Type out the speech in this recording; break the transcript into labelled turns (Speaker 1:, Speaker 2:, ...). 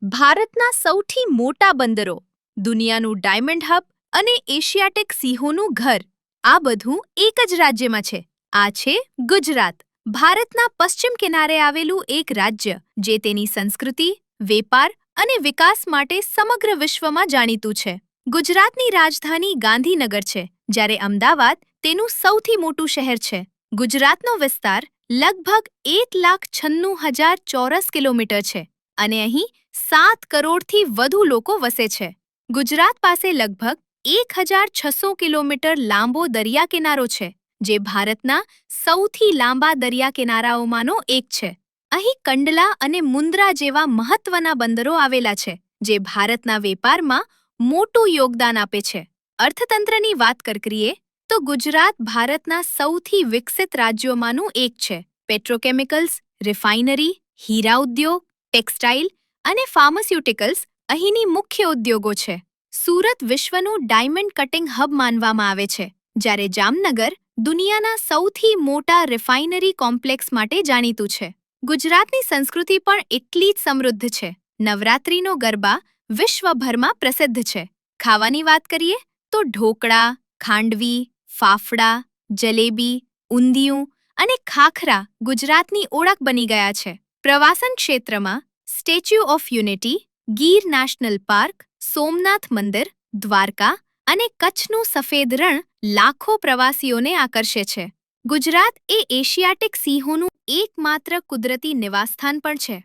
Speaker 1: ભારતના સૌથી મોટા બંદરો, દુનિયાનું ડાયમંડ હબ અને એશિયાટિક સિંહોનું ઘર, આ બધું એક જ રાજ્યમાં છે. આ છે ગુજરાત. ભારતના પશ્ચિમ કિનારે આવેલું એક રાજ્ય જે તેની સંસ્કૃતિ, વેપાર અને વિકાસ માટે સમગ્ર વિશ્વમાં જાણીતું છે. ગુજરાતની રાજધાની ગાંધીનગર છે, જ્યારે અમદાવાદ તેનું સૌથી મોટું શહેર છે. ગુજરાતનો વિસ્તાર લગભગ 1,96,000 ચોરસ કિલોમીટર છે અને અહીં 7 કરોડથી વધુ લોકો વસે છે. ગુજરાત પાસે લગભગ 1,600 કિલોમીટર લાંબો દરિયા કિનારો છે, જે ભારતના સૌથી લાંબા દરિયા કિનારાઓમાંનો એક છે. અહીં કંડલા અને મુન્દ્રા જેવા મહત્વના બંદરો આવેલા છે, જે ભારતના વેપારમાં મોટું યોગદાન આપે છે. અર્થતંત્રની વાત કરીએ તો ગુજરાત ભારતના સૌથી વિકસિત રાજ્યોમાંનું એક છે. પેટ્રોકેમિકલ્સ, રિફાઇનરી, હીરા ઉદ્યોગ, ટેક્સટાઇલ અને ફાર્માસ્યુટિકલ્સ અહીંની મુખ્ય ઉદ્યોગો છે. સુરત વિશ્વનું ડાયમંડ કટિંગ હબ માનવામાં આવે છે, જ્યારે જામનગર દુનિયાના સૌથી મોટા રિફાઇનરી કોમ્પ્લેક્સ માટે જાણીતું છે. ગુજરાતની સંસ્કૃતિ પણ એટલી જ સમૃદ્ધ છે. નવરાત્રિનો ગરબા વિશ્વભરમાં પ્રસિદ્ધ છે. ખાવાની વાત કરીએ તો ઢોકળા, ખાંડવી, ફાફડા, જલેબી, ઊંધિયું અને ખાખરા ગુજરાતની ઓળખ બની ગયા છે. પ્રવાસન ક્ષેત્રમાં statue of unity, Gir national park, Somnath મંદિર, દ્વારકા અને કચ્છનું સફેદ રણ લાખો પ્રવાસીઓને આકર્ષે છે. ગુજરાત એ એશિયાટિક સિંહોનું એકમાત્ર કુદરતી નિવાસસ્થાન પણ છે.